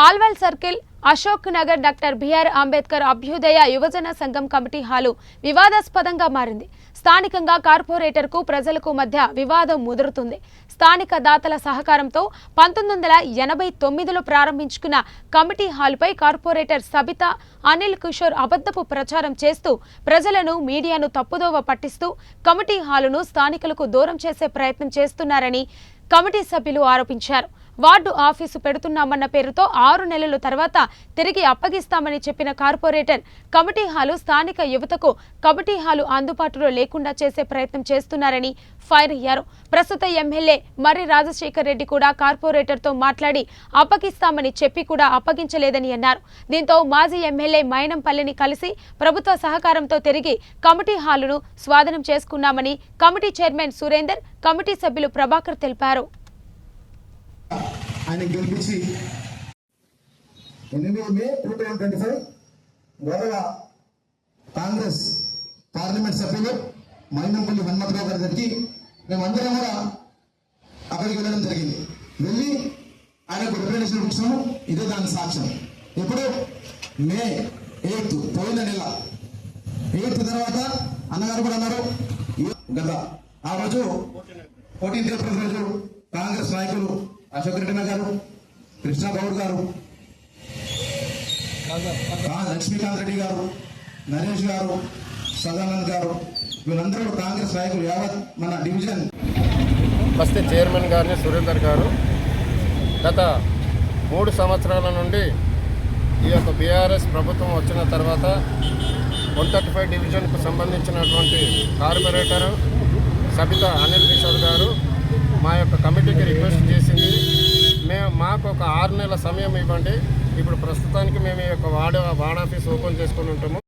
Alwal circle Ashok Nagar doctor B R Ambedkar అభ్యుదయ యువజన సంఘం కమిటీ హాలు వివాదాస్పదంగా మారింది. స్థానికంగా కార్పొరేటర్కు ప్రజలకు మధ్య వివాదం ముదురుతుంది. స్థానిక దాతల సహకారంతో 1989లో ప్రారంభించుకున్న కమిటీ హాలుపై కార్పొరేటర్ సబితా అనిల్ కిషోర్ అబద్ధపు ప్రచారం చేస్తూ ప్రజలను మీడియాను తప్పుదోవ పట్టిస్తూ కమిటీ హాలును స్థానికులకు దూరం చేసే ప్రయత్నం చేస్తున్నారని కమిటీ సభ్యులు ఆరోపించారు. వార్డు ఆఫీసు పెడుతున్నామన్న పేరుతో 6 నెలల తర్వాత తిరిగి అప్పగిస్తామని చెప్పిన కార్పొరేటర్ కమిటీ హాలు స్థానిక యువతకు కమిటీ హాలు అందుబాటులో లేకుండా చేసే ప్రయత్నం చేస్తున్నారని ఫైర్ అయ్యారు. ప్రస్తుత ఎమ్మెల్యే మర్రి రాజశేఖర్ రెడ్డి కూడా కార్పొరేటర్తో మాట్లాడి అప్పగిస్తామని చెప్పి కూడా అప్పగించలేదని అన్నారు. దీంతో మాజీ ఎమ్మెల్యే మైనంపల్లిని కలిసి ప్రభుత్వ సహకారంతో తిరిగి కమిటీ హాలును స్వాధీనం చేసుకున్నామని కమిటీ చైర్మన్ సురేందర్, కమిటీ సభ్యులు ప్రభాకర్ తెలిపారు. ఆయన గెలిపించి 8 మే 2025 గౌరవ కాంగ్రెస్ పార్లమెంట్ సభ్యులు మైనంపల్లి హనుమంతరావు గారి దగ్గరికి మేమందరం కూడా అక్కడికి వెళ్ళడం జరిగింది. వెళ్ళి ఆయనకు రిప్రజెంటేషన్ ఇచ్చాము. ఇదే దాని సాక్ష్యం. ఇప్పుడు మే 8 పోయిన నెల 8 తర్వాత అన్నగారు కూడా అన్నారు గత ఆ రోజు 14th ఏప్రిల్ రోజు కాంగ్రెస్ నాయకులు అశోక్ రెడ్డి గారు, కృష్ణ గౌడ్ గారు, లక్ష్మీకాంత్ రెడ్డి గారు, నరేష్ గారు, సదానంద్ గారు, వీళ్ళందరూ కాంగ్రెస్ నాయకులు యావత్ మన డివిజన్ బస్తీ చైర్మన్ గారిని సురేందర్ గారు గత 3 సంవత్సరాల నుండి ఈ యొక్క బీఆర్ఎస్ ప్రభుత్వం వచ్చిన తర్వాత 135 డివిజన్కు సంబంధించినటువంటి కార్పొరేటర్ సబితా అనిల్ కిషోర్ గారు మా యొక్క కమిటీకి రిక్వెస్ట్ చేసింది. మాకు ఒక 6 నెలల సమయం ఇవ్వండి. ఇప్పుడు ప్రస్తుతానికి మేము ఈ యొక్క వార్డ్ ఆఫీస్ ఓపెన్ చేసుకొని ఉంటాము.